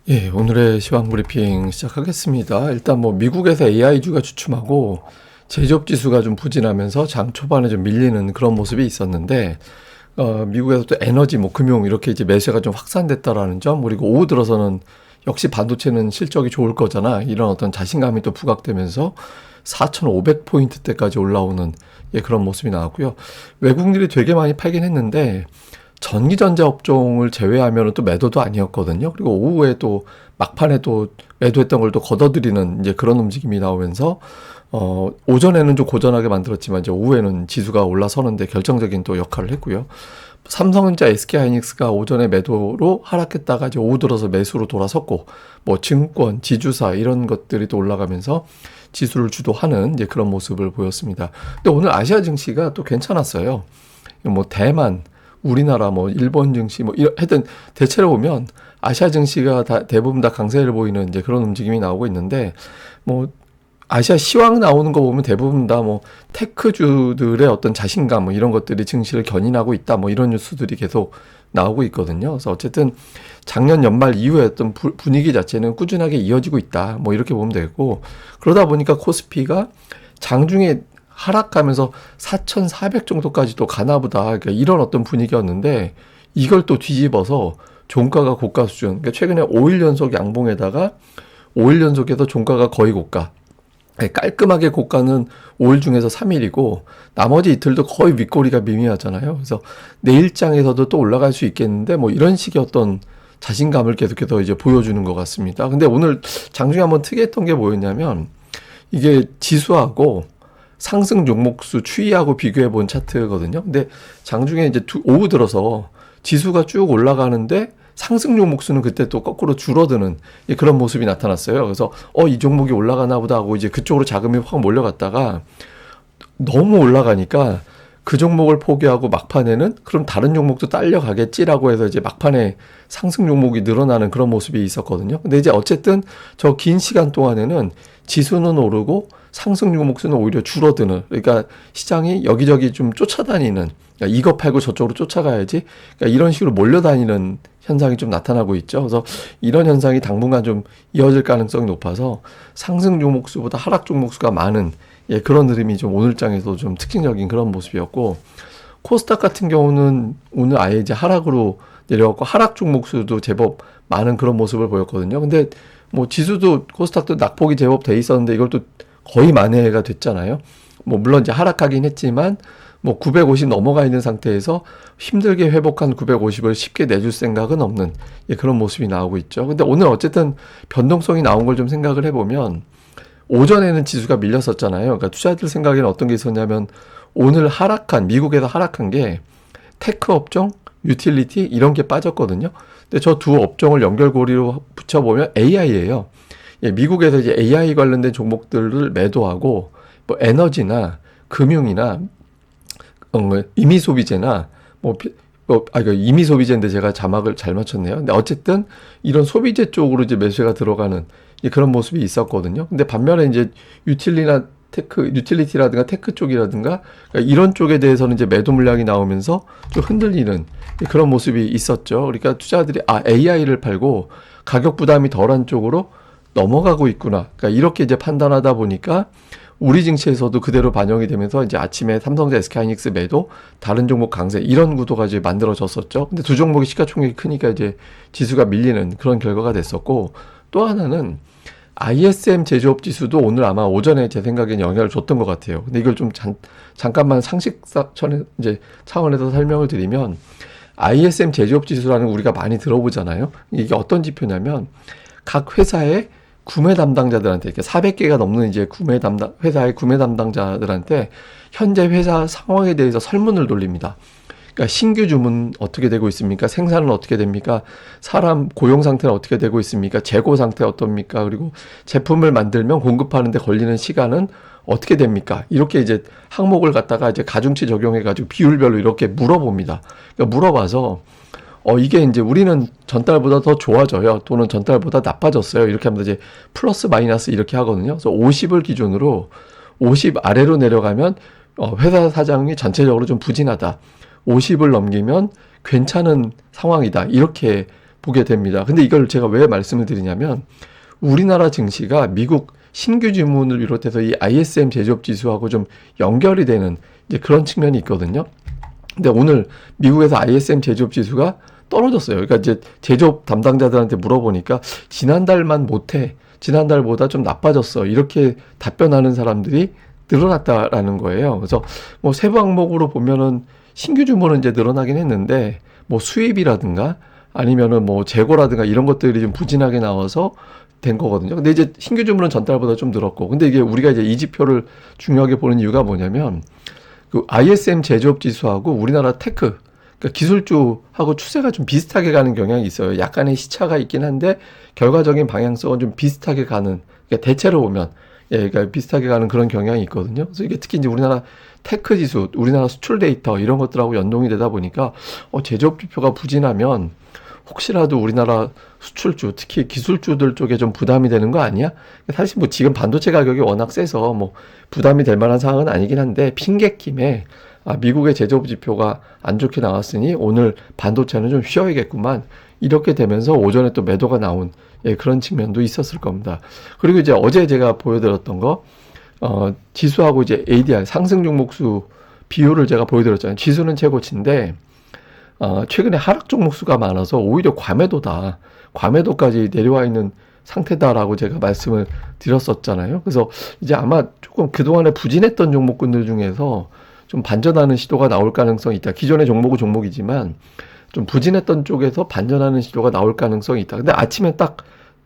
예, 오늘의 시황 브리핑 시작하겠습니다. 일단 뭐 미국에서 AI주가 주춤하고 제조업 지수가 좀 부진하면서 장 초반에 좀 밀리는 그런 모습이 있었는데, 미국에서 또 에너지, 뭐 금융 이렇게 이제 매수가 좀 확산됐다라는 점, 그리고 오후 들어서는 역시 반도체는 실적이 좋을 거잖아, 이런 어떤 자신감이 또 부각되면서 4,500포인트대까지 올라오는, 예, 그런 모습이 나왔고요. 외국인들이 되게 많이 팔긴 했는데 전기전자 업종을 제외하면 또 매도도 아니었거든요. 그리고 오후에 또 막판에 또 매도했던 걸 또 걷어들이는 이제 그런 움직임이 나오면서 오전에는 좀 고전하게 만들었지만 이제 오후에는 지수가 올라서는데 결정적인 또 역할을 했고요. 삼성전자, SK하이닉스가 오전에 매도로 하락했다가 이제 오후 들어서 매수로 돌아섰고, 뭐 증권, 지주사 이런 것들이 또 올라가면서 지수를 주도하는 이제 그런 모습을 보였습니다. 근데 오늘 아시아 증시가 또 괜찮았어요. 뭐 대만, 우리나라, 뭐 일본 증시, 뭐 하여튼 대체로 보면 아시아 증시가 대부분 다 강세를 보이는 이제 그런 움직임이 나오고 있는데, 뭐 아시아 시황 나오는 거 보면 대부분 다 뭐 테크주들의 어떤 자신감, 뭐 이런 것들이 증시를 견인하고 있다, 뭐 이런 뉴스들이 계속 나오고 있거든요. 그래서 어쨌든 작년 연말 이후에 어떤 분위기 자체는 꾸준하게 이어지고 있다, 뭐 이렇게 보면 되고, 그러다 보니까 코스피가 장중에 하락하면서 4,400 정도까지도 가나 보다, 그러니까 이런 어떤 분위기였는데, 이걸 또 뒤집어서 종가가 고가 수준, 그러니까 최근에 5일 연속 양봉에다가 5일 연속에서 종가가 거의 고가, 깔끔하게 고가는 5일 중에서 3일이고 나머지 이틀도 거의 윗꼬리가 미미하잖아요. 그래서 내일장에서도 또 올라갈 수 있겠는데, 뭐 이런 식의 어떤 자신감을 계속해서 이제 보여주는 것 같습니다. 근데 오늘 장중에 한번 특이했던 게 뭐였냐면, 이게 지수하고 상승 종목수 추이하고 비교해 본 차트거든요. 근데 장중에 이제 오후 들어서 지수가 쭉 올라가는데 상승 종목수는 그때 또 거꾸로 줄어드는 그런 모습이 나타났어요. 그래서 이 종목이 올라가나 보다 하고 이제 그쪽으로 자금이 확 몰려갔다가 너무 올라가니까 그 종목을 포기하고 막판에는 그럼 다른 종목도 딸려가겠지라고 해서 이제 막판에 상승 종목이 늘어나는 그런 모습이 있었거든요. 근데 이제 어쨌든 저 긴 시간 동안에는 지수는 오르고 상승 종목수는 오히려 줄어드는, 그러니까 시장이 여기저기 좀 쫓아다니는, 그러니까 이거 팔고 저쪽으로 쫓아가야지, 그러니까 이런 식으로 몰려다니는 현상이 좀 나타나고 있죠. 그래서 이런 현상이 당분간 좀 이어질 가능성이 높아서 상승 종목수보다 하락 종목수가 많은, 예, 그런 흐름이 좀 오늘 장에서 좀 특징적인 그런 모습이었고, 코스닥 같은 경우는 오늘 아예 이제 하락으로 내려왔고 하락 종목수도 제법 많은 그런 모습을 보였거든요. 근데 뭐 지수도 코스닥도 낙폭이 제법 돼 있었는데 이걸 또 거의 만회가 됐잖아요. 뭐 물론 이제 하락하긴 했지만 뭐 950 넘어가 있는 상태에서 힘들게 회복한 950을 쉽게 내줄 생각은 없는, 예, 그런 모습이 나오고 있죠. 근데 오늘 어쨌든 변동성이 나온 걸 좀 생각을 해보면, 오전에는 지수가 밀렸었잖아요. 그러니까 투자들 생각에는 어떤 게 있었냐면, 오늘 미국에서 하락한 게 테크 업종, 유틸리티 이런 게 빠졌거든요. 근데 저 두 업종을 연결고리로 붙여보면 AI예요. 예, 미국에서 이제 AI 관련된 종목들을 매도하고 뭐 에너지나 금융이나 임의 소비재나 임의 소비재인데 제가 자막을 잘 맞췄네요. 근데 어쨌든 이런 소비재 쪽으로 이제 매수가 들어가는 그런 모습이 있었거든요. 근데 반면에 이제 유틸리티라든가 테크 쪽이라든가, 그러니까 이런 쪽에 대해서는 이제 매도 물량이 나오면서 좀 흔들리는 그런 모습이 있었죠. 그러니까 투자들이 AI를 팔고 가격 부담이 덜한 쪽으로 넘어가고 있구나, 그러니까 이렇게 이제 판단하다 보니까 우리 증시에서도 그대로 반영이 되면서 이제 아침에 삼성전자, SK하이닉스 매도, 다른 종목 강세, 이런 구도가 이제 만들어졌었죠. 근데 두 종목이 시가총액이 크니까 이제 지수가 밀리는 그런 결과가 됐었고, 또 하나는 ISM 제조업 지수도 오늘 아마 오전에 제 생각엔 영향을 줬던 것 같아요. 근데 이걸 좀 잠깐만 차원에서 설명을 드리면, ISM 제조업 지수라는 거 우리가 많이 들어보잖아요. 이게 어떤 지표냐면, 각 회사의 구매 담당자들한테, 이렇게 400개가 넘는 이제 회사의 구매 담당자들한테 현재 회사 상황에 대해서 설문을 돌립니다. 그러니까 신규 주문 어떻게 되고 있습니까? 생산은 어떻게 됩니까? 사람 고용 상태는 어떻게 되고 있습니까? 재고 상태 어떻습니까? 그리고 제품을 만들면 공급하는데 걸리는 시간은 어떻게 됩니까? 이렇게 이제 항목을 갖다가 이제 가중치 적용해가지고 비율별로 이렇게 물어봅니다. 그러니까 물어봐서 이게 이제 우리는 전달보다 더 좋아져요, 또는 전달보다 나빠졌어요, 이렇게 하면 이제 플러스 마이너스 이렇게 하거든요. 그래서 50을 기준으로 50 아래로 내려가면 회사 사장이 전체적으로 좀 부진하다, 50을 넘기면 괜찮은 상황이다, 이렇게 보게 됩니다. 근데 이걸 제가 왜 말씀을 드리냐면 우리나라 증시가 미국 신규 주문을 비롯해서 이 ISM 제조업 지수하고 좀 연결이 되는 이제 그런 측면이 있거든요. 근데 오늘 미국에서 ISM 제조업 지수가 떨어졌어요. 그러니까 이제 제조업 담당자들한테 물어보니까 지난달만 못해, 지난달보다 좀 나빠졌어, 이렇게 답변하는 사람들이 늘어났다라는 거예요. 그래서 뭐 세부 항목으로 보면은 신규 주문은 이제 늘어나긴 했는데 뭐 수입이라든가 아니면은 뭐 재고라든가 이런 것들이 좀 부진하게 나와서 된 거거든요. 근데 이제 신규 주문은 전달보다 좀 늘었고, 근데 이게 우리가 이제 이 지표를 중요하게 보는 이유가 뭐냐면 그 ISM 제조업 지수하고 우리나라 테크, 그러니까 기술주하고 추세가 좀 비슷하게 가는 경향이 있어요. 약간의 시차가 있긴 한데 결과적인 방향성은 좀 비슷하게 가는, 그러니까 대체로 보면 그러니까 비슷하게 가는 그런 경향이 있거든요. 그래서 이게 특히 이제 우리나라 테크 지수, 우리나라 수출 데이터 이런 것들하고 연동이 되다 보니까 제조업 지표가 부진하면 혹시라도 우리나라 수출주, 특히 기술주들 쪽에 좀 부담이 되는 거 아니야? 사실 뭐 지금 반도체 가격이 워낙 세서 뭐 부담이 될 만한 상황은 아니긴 한데 핑계김에 미국의 제조업 지표가 안 좋게 나왔으니 오늘 반도체는 좀 쉬어야겠구만, 이렇게 되면서 오전에 또 매도가 나온 그런 측면도 있었을 겁니다. 그리고 이제 어제 제가 보여드렸던 거 지수하고 이제 ADR 상승 종목수 비율을 제가 보여드렸잖아요. 지수는 최고치인데 최근에 하락 종목수가 많아서 오히려 과매도까지 내려와 있는 상태다라고 제가 말씀을 드렸었잖아요. 그래서 이제 아마 조금 그동안에 부진했던 종목군들 중에서 좀 반전하는 시도가 나올 가능성이 있다. 기존의 종목은 종목이지만 좀 부진했던 쪽에서 반전하는 시도가 나올 가능성이 있다. 근데 아침에 딱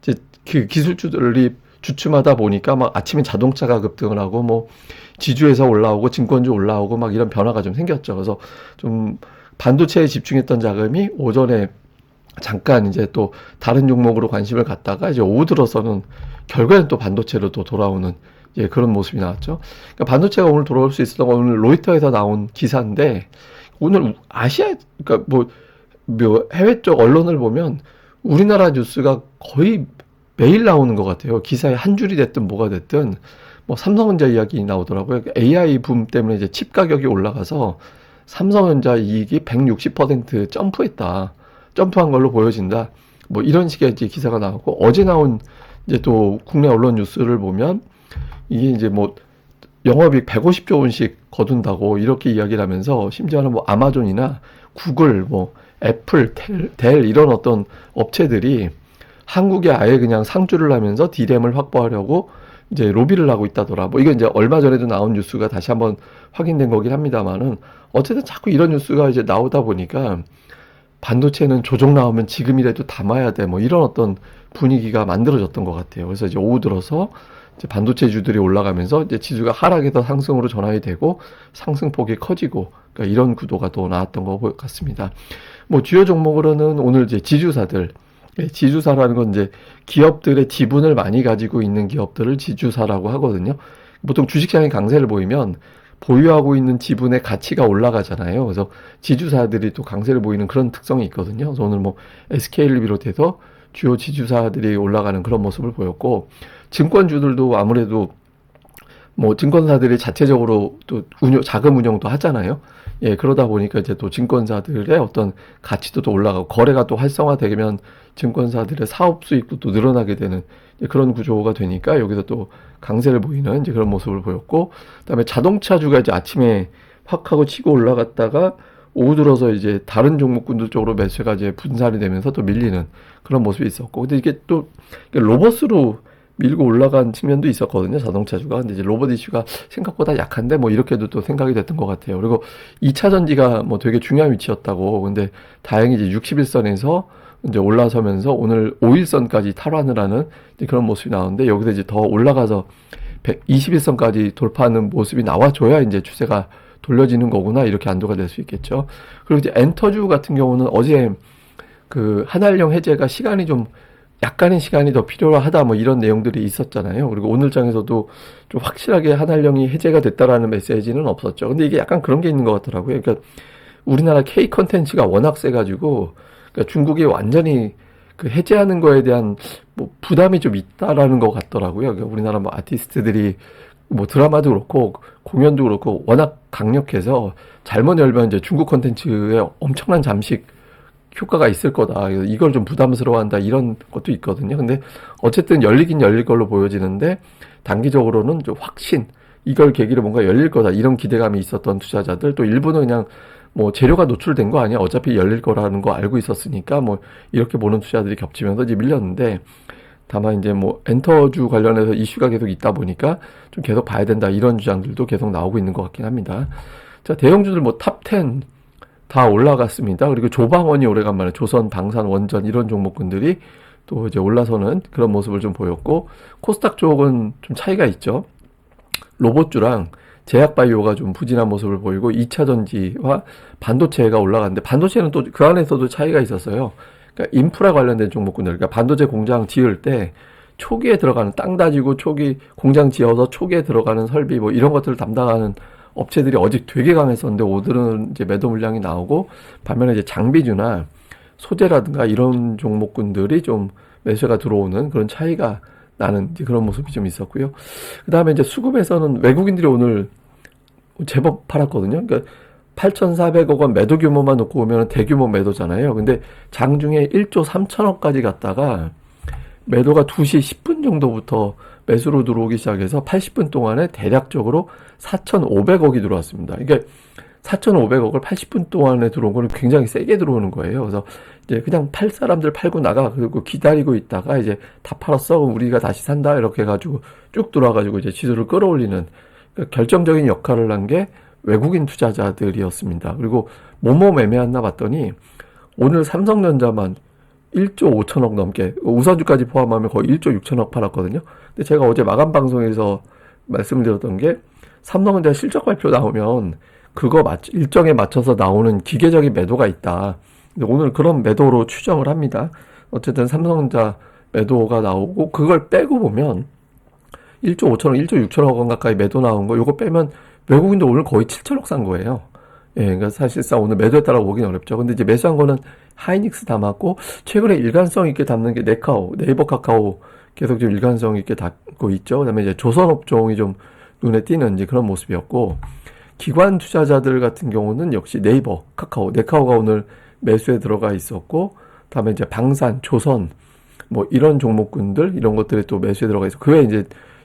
이제 그 기술주들이 주춤하다 보니까 막 아침에 자동차가 급등을 하고 뭐 지주에서 올라오고 증권주 올라오고 막 이런 변화가 좀 생겼죠. 그래서 좀 반도체에 집중했던 자금이 오전에 잠깐 이제 또 다른 종목으로 관심을 갖다가 이제 오후 들어서는 결국에는 또 반도체로 또 돌아오는 그런 모습이 나왔죠. 그러니까 반도체가 오늘 돌아올 수 있었던 건 오늘 로이터에서 나온 기사인데 오늘 아시아, 그러니까 뭐 해외 쪽 언론을 보면 우리나라 뉴스가 거의 매일 나오는 것 같아요. 기사에 한 줄이 됐든 뭐가 됐든 뭐 삼성전자 이야기 나오더라고요. AI 붐 때문에 이제 칩 가격이 올라가서 삼성전자 이익이 160% 점프한 걸로 보여진다. 뭐 이런 식의 이제 기사가 나오고, 어제 나온 이제 또 국내 언론 뉴스를 보면 이게 이제 뭐 영업이익 150조 원씩 거둔다고 이렇게 이야기를 하면서 심지어는 뭐 아마존이나 구글, 뭐 애플, 델 이런 어떤 업체들이 한국에 아예 그냥 상주를 하면서 D램을 확보하려고 이제 로비를 하고 있다더라. 뭐 이건 이제 얼마 전에도 나온 뉴스가 다시 한번 확인된 거긴 합니다만은 어쨌든 자꾸 이런 뉴스가 이제 나오다 보니까 반도체는 조정 나오면 지금이라도 담아야 돼, 뭐 이런 어떤 분위기가 만들어졌던 것 같아요. 그래서 이제 오후 들어서 이제 반도체주들이 올라가면서 이제 지수가 하락에서 상승으로 전환이 되고 상승폭이 커지고, 그러니까 이런 구도가 또 나왔던 것 같습니다. 뭐 주요 종목으로는 오늘 이제 지주사들, 지주사라는 건 이제 기업들의 지분을 많이 가지고 있는 기업들을 지주사라고 하거든요. 보통 주식시장이 강세를 보이면 보유하고 있는 지분의 가치가 올라가잖아요. 그래서 지주사들이 또 강세를 보이는 그런 특성이 있거든요. 그래서 오늘 뭐 SK를 비롯해서 주요 지주사들이 올라가는 그런 모습을 보였고, 증권주들도 아무래도 뭐 증권사들이 자체적으로 또 자금 운영도 하잖아요. 그러다 보니까 이제 또 증권사들의 어떤 가치도 또 올라가고, 거래가 또 활성화되면 증권사들의 사업 수익도 또 늘어나게 되는 그런 구조가 되니까 여기서 또 강세를 보이는 이제 그런 모습을 보였고, 그다음에 자동차주가 이제 아침에 확 하고 치고 올라갔다가 오후 들어서 이제 다른 종목군들 쪽으로 매수가 이제 분산이 되면서 또 밀리는 그런 모습이 있었고, 근데 이게 또 로봇으로 밀고 올라간 측면도 있었거든요, 자동차주가. 근데 이제 로봇 이슈가 생각보다 약한데 뭐 이렇게도 또 생각이 됐던 것 같아요. 그리고 2차 전지가 뭐 되게 중요한 위치였다고. 근데 다행히 이제 61선에서 이제 올라서면서 오늘 5일선까지 탈환을 하는 그런 모습이 나오는데, 여기서 이제 더 올라가서 121선까지 돌파하는 모습이 나와줘야 이제 추세가 돌려지는 거구나, 이렇게 안도가 될 수 있겠죠. 그리고 이제 엔터주 같은 경우는 어제 그 한알령 해제가 약간의 시간이 더 필요하다, 뭐 이런 내용들이 있었잖아요. 그리고 오늘 장에서도 좀 확실하게 한알령이 해제가 됐다라는 메시지는 없었죠. 근데 이게 약간 그런 게 있는 것 같더라고요. 그러니까 우리나라 K 컨텐츠가 워낙 세가지고, 그러니까 중국이 완전히 그 해제하는 거에 대한 뭐 부담이 좀 있다라는 것 같더라고요. 그러니까 우리나라 뭐 아티스트들이 뭐 드라마도 그렇고 공연도 그렇고 워낙 강력해서 잘못 열면 이제 중국 컨텐츠에 엄청난 잠식 효과가 있을 거다. 이걸 좀 부담스러워한다. 이런 것도 있거든요. 근데 어쨌든 열리긴 열릴 걸로 보여지는데 단기적으로는 좀 확신, 이걸 계기로 뭔가 열릴 거다. 이런 기대감이 있었던 투자자들, 또 일부는 그냥 뭐 재료가 노출된 거 아니야. 어차피 열릴 거라는 거 알고 있었으니까 뭐 이렇게 보는 투자들이 겹치면서 이제 밀렸는데, 다만 이제 뭐 엔터주 관련해서 이슈가 계속 있다 보니까 좀 계속 봐야 된다. 이런 주장들도 계속 나오고 있는 것 같긴 합니다. 자, 대형주들 뭐 탑 10 다 올라갔습니다. 그리고 조방원이 오래간만에 조선, 방산, 원전 이런 종목군들이 또 이제 올라서는 그런 모습을 좀 보였고, 코스닥 쪽은 좀 차이가 있죠. 로봇주랑 제약바이오가 좀 부진한 모습을 보이고 2차전지와 반도체가 올라갔는데, 반도체는 또 그 안에서도 차이가 있었어요. 그러니까 인프라 관련된 종목군들, 그러니까 반도체 공장 지을 때 초기에 들어가는, 땅 다지고 초기 공장 지어서 초기에 들어가는 설비 뭐 이런 것들을 담당하는 업체들이 어제 되게 강했었는데, 오늘은 이제 매도 물량이 나오고, 반면에 이제 장비주나 소재라든가 이런 종목군들이 좀 매수가 들어오는 그런 차이가 나는 이제 그런 모습이 좀 있었고요. 그 다음에 이제 수급에서는 외국인들이 오늘 제법 팔았거든요. 그러니까 8,400억 원 매도 규모만 놓고 보면 대규모 매도잖아요. 근데 장중에 1조 3천억까지 갔다가 매도가 2시 10분 정도부터 매수로 들어오기 시작해서 80분 동안에 대략적으로 4,500억이 들어왔습니다. 이게 4,500억을 80분 동안에 들어온 거는 굉장히 세게 들어오는 거예요. 그래서 이제 그냥 팔 사람들 팔고 나가, 그리고 기다리고 있다가 이제 다 팔았어, 그럼 우리가 다시 산다, 이렇게 해가지고 쭉 들어와가지고 이제 지수를 끌어올리는, 그러니까 결정적인 역할을 한 게 외국인 투자자들이었습니다. 그리고 뭐뭐 매매했나 봤더니 오늘 삼성전자만 1조 5천억 넘게, 우선주까지 포함하면 거의 1조 6천억 팔았거든요. 근데 제가 어제 마감 방송에서 말씀드렸던 게, 삼성전자 실적 발표 나오면 그거 일정에 맞춰서 나오는 기계적인 매도가 있다. 근데 오늘 그런 매도로 추정을 합니다. 어쨌든 삼성전자 매도가 나오고, 그걸 빼고 보면 1조 5천억, 1조 6천억 원 가까이 매도 나온 거, 요거 빼면 외국인도 오늘 거의 7천억 산 거예요. 예, 그러니까 사실상 오늘 매도했다라고 보긴 어렵죠. 근데 이제 매수한 거는 하이닉스 담았고, 최근에 일관성 있게 담는 게 네카오, 네이버 카카오 계속 좀 일관성 있게 담고 있죠. 그다음에 이제 조선업종이 좀 눈에 띄는 이제 그런 모습이었고, 기관 투자자들 같은 경우는 역시 네이버, 카카오, 네카오가 오늘 매수에 들어가 있었고, 다음에 이제 방산, 조선, 뭐 이런 종목군들, 이런 것들이 또 매수에 들어가 있어. 그 외에 이제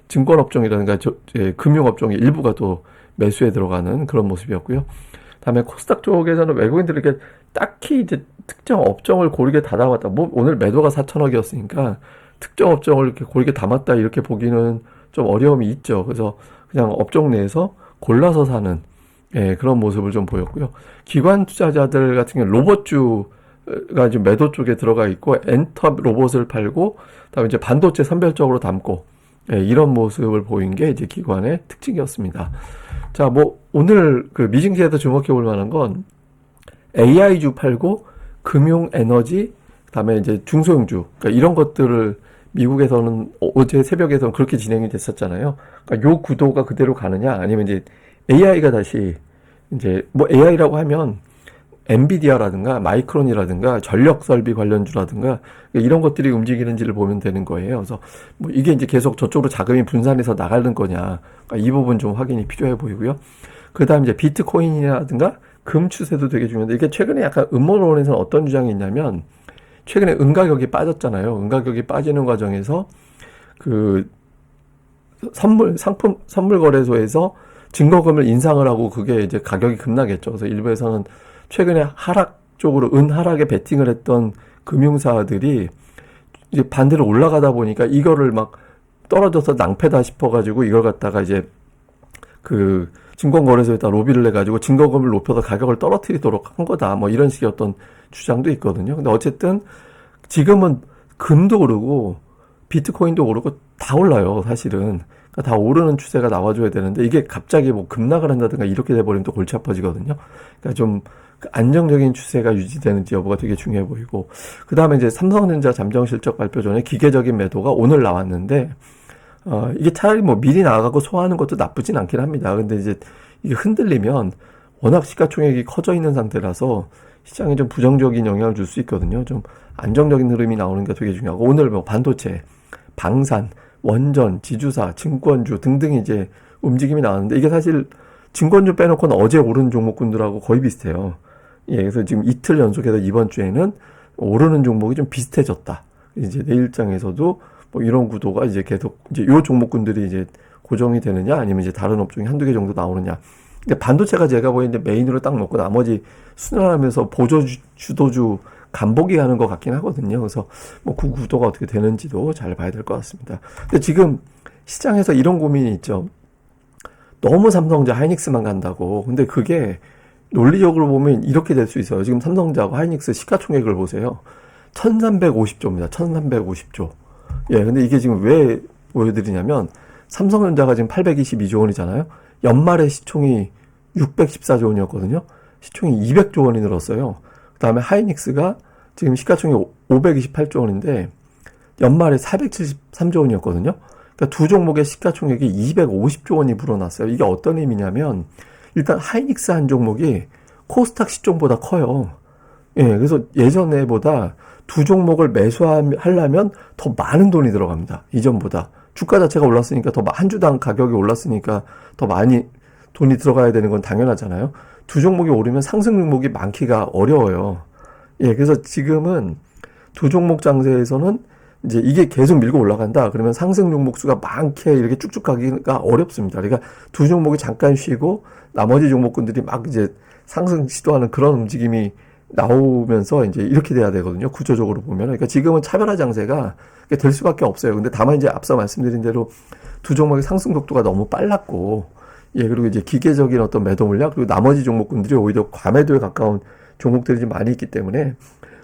증권업종이라든가 금융업종의 일부가 또 매수에 들어가는 그런 모습이었고요. 다음에 코스닥 쪽에서는 외국인들이 이렇게 딱히 이제 특정 업종을 고르게 담아왔다. 뭐 오늘 매도가 4천억이었으니까 특정 업종을 이렇게 고르게 담았다, 이렇게 보기는 좀 어려움이 있죠. 그래서 그냥 업종 내에서 골라서 사는, 예, 그런 모습을 좀 보였고요. 기관 투자자들 같은 경우는 로봇주가 지금 매도 쪽에 들어가 있고, 엔터 로봇을 팔고, 그다음에 이제 반도체 선별적으로 담고, 예, 이런 모습을 보인 게 이제 기관의 특징이었습니다. 자, 뭐 오늘 그 미증시에서 주목해 볼 만한 건 AI주 팔고 금융, 에너지, 그다음에 이제 중소형주, 그러니까 이런 것들을 미국에서는 어제 새벽에서는 그렇게 진행이 됐었잖아요. 그러니까 요 구도가 그대로 가느냐, 아니면 이제 AI가 다시, 이제 뭐 AI라고 하면 엔비디아라든가 마이크론이라든가 전력 설비 관련주라든가 이런 것들이 움직이는지를 보면 되는 거예요. 그래서 뭐 이게 이제 계속 저쪽으로 자금이 분산해서 나가는 거냐, 그러니까 이 부분 좀 확인이 필요해 보이고요. 그 다음 이제 비트코인이라든가 금 추세도 되게 중요한데, 이게 최근에 약간 음모론에서는 어떤 주장이 있냐면, 최근에 은가격이 빠졌잖아요. 은가격이 빠지는 과정에서 그 선물 거래소에서 증거금을 인상을 하고 그게 이제 가격이 급락했죠. 그래서 일부에서는 최근에 하락 쪽으로 하락에 베팅을 했던 금융사들이 이제 반대로 올라가다 보니까 이거를 막 떨어져서 낭패다 싶어가지고 이걸 갖다가 이제 그 증권거래소에다 로비를 해가지고 증거금을 높여서 가격을 떨어뜨리도록 한 거다, 뭐 이런 식의 어떤 주장도 있거든요. 근데 어쨌든 지금은 금도 오르고 비트코인도 오르고 다 올라요, 사실은. 그러니까 다 오르는 추세가 나와줘야 되는데, 이게 갑자기 뭐 급락을 한다든가 이렇게 돼버리면 또 골치 아파지거든요. 그러니까 좀 안정적인 추세가 유지되는지 여부가 되게 중요해 보이고, 그 다음에 이제 삼성전자 잠정 실적 발표 전에 기계적인 매도가 오늘 나왔는데, 이게 차라리 뭐 미리 나가고 소화하는 것도 나쁘진 않긴 합니다. 근데 이제 이게 흔들리면 워낙 시가총액이 커져 있는 상태라서 시장에 좀 부정적인 영향을 줄 수 있거든요. 좀 안정적인 흐름이 나오는 게 되게 중요하고, 오늘 뭐 반도체, 방산, 원전, 지주사, 증권주 등등 이제 움직임이 나왔는데, 이게 사실 증권주 빼놓고는 어제 오른 종목군들하고 거의 비슷해요. 예, 그래서 지금 이틀 연속해서 이번 주에는 오르는 종목이 좀 비슷해졌다. 이제 내일장에서도 뭐 이런 구도가 이제 계속 이제 요 종목군들이 이제 고정이 되느냐 아니면 이제 다른 업종이 한두 개 정도 나오느냐. 근데 반도체가 제가 보이는데 메인으로 딱 놓고 나머지 순환하면서 주도주 간보기 하는 것 같긴 하거든요. 그래서 뭐 그 구도가 어떻게 되는지도 잘 봐야 될 것 같습니다. 근데 지금 시장에서 이런 고민이 있죠. 너무 삼성자 하이닉스만 간다고. 근데 그게 논리적으로 보면 이렇게 될 수 있어요. 지금 삼성자하고 하이닉스 시가총액을 보세요. 1350조입니다. 1350조. 예, 근데 이게 지금 왜 보여드리냐면 삼성전자가 지금 822조 원이잖아요. 연말에 시총이 614조 원이었거든요. 시총이 200조 원이 늘었어요. 그 다음에 하이닉스가 지금 시가총액 528조 원인데 연말에 473조 원이었거든요. 그러니까 두 종목의 시가총액이 250조 원이 불어났어요. 이게 어떤 의미냐면 일단 하이닉스 한 종목이 코스닥 시총보다 커요. 예, 그래서 예전에보다 두 종목을 매수하려면 더 많은 돈이 들어갑니다. 이전보다. 주가 자체가 올랐으니까 한 주당 가격이 올랐으니까 더 많이 돈이 들어가야 되는 건 당연하잖아요. 두 종목이 오르면 상승 종목이 많기가 어려워요. 예, 그래서 지금은 두 종목 장세에서는 이제 이게 계속 밀고 올라간다. 그러면 상승 종목 수가 많게 이렇게 쭉쭉 가기가 어렵습니다. 그러니까 두 종목이 잠깐 쉬고 나머지 종목군들이 막 이제 상승 시도하는 그런 움직임이 나오면서 이제 이렇게 돼야 되거든요. 구조적으로 보면. 그러니까 지금은 차별화 장세가 될 수밖에 없어요. 근데 다만 이제 앞서 말씀드린 대로 두 종목의 상승 속도가 너무 빨랐고, 예, 그리고 이제 기계적인 어떤 매도 물량, 그리고 나머지 종목군들이 오히려 과매도에 가까운 종목들이 좀 많이 있기 때문에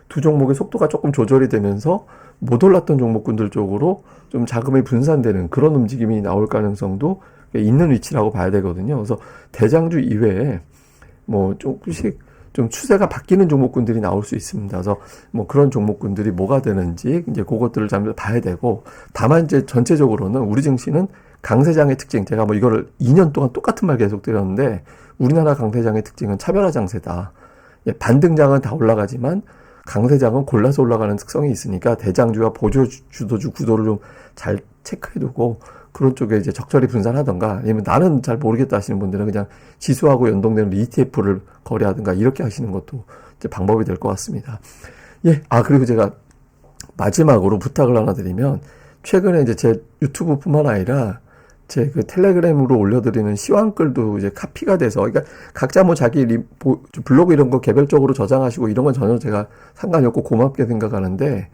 두 종목의 속도가 조금 조절이 되면서 못 올랐던 종목군들 쪽으로 좀 자금이 분산되는 그런 움직임이 나올 가능성도 있는 위치라고 봐야 되거든요. 그래서 대장주 이외에 뭐 조금씩 좀 추세가 바뀌는 종목군들이 나올 수 있습니다. 그래서 뭐 그런 종목군들이 뭐가 되는지 이제 그것들을 잘 봐야 되고, 다만 이제 전체적으로는 우리 증시는 강세장의 특징, 제가 뭐 이거를 2년 동안 똑같은 말 계속 드렸는데 우리나라 강세장의 특징은 차별화 장세다. 예, 반등장은 다 올라가지만 강세장은 골라서 올라가는 특성이 있으니까 대장주와 보조 주도주 구도를 좀 잘 체크해두고 그런 쪽에 이제 적절히 분산하던가, 아니면 나는 잘 모르겠다 하시는 분들은 그냥 지수하고 연동되는 ETF를 거래하든가 이렇게 하시는 것도 이제 방법이 될 것 같습니다. 예, 그리고 제가 마지막으로 부탁을 하나 드리면, 최근에 이제 제 유튜브뿐만 아니라 제 그 텔레그램으로 올려드리는 시황글도 이제 카피가 돼서, 그러니까 각자 뭐 자기 블로그 이런 거 개별적으로 저장하시고 이런 건 전혀 제가 상관이 없고 고맙게 생각하는데,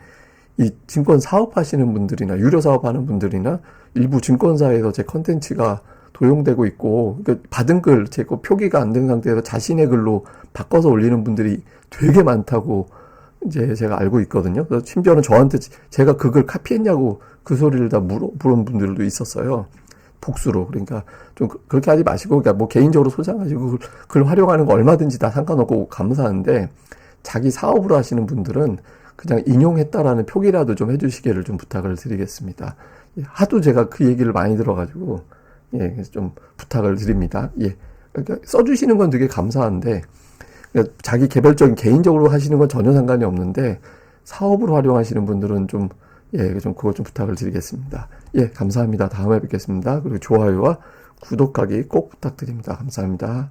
이 증권 사업하시는 분들이나 유료 사업하는 분들이나 일부 증권사에서 제 컨텐츠가 도용되고 있고, 그러니까 받은 글, 제 거 표기가 안 된 상태에서 자신의 글로 바꿔서 올리는 분들이 되게 많다고 이제 제가 알고 있거든요. 그래서 심지어는 저한테 제가 그 글 카피했냐고 그 소리를 다 물은 분들도 있었어요. 복수로. 그러니까 좀 그렇게 하지 마시고, 그러니까 뭐 개인적으로 소장하시고 글 활용하는 거 얼마든지 다 상관없고 감사한데, 자기 사업으로 하시는 분들은 그냥 인용했다라는 표기라도 좀 해주시기를 좀 부탁을 드리겠습니다. 예, 하도 제가 그 얘기를 많이 들어가지고, 예, 그래서 좀 부탁을 드립니다. 예. 그러니까 써주시는 건 되게 감사한데, 그러니까 자기 개별적인 개인적으로 하시는 건 전혀 상관이 없는데, 사업으로 활용하시는 분들은 좀, 예, 좀 그걸 좀 부탁을 드리겠습니다. 예, 감사합니다. 다음에 뵙겠습니다. 그리고 좋아요와 구독하기 꼭 부탁드립니다. 감사합니다.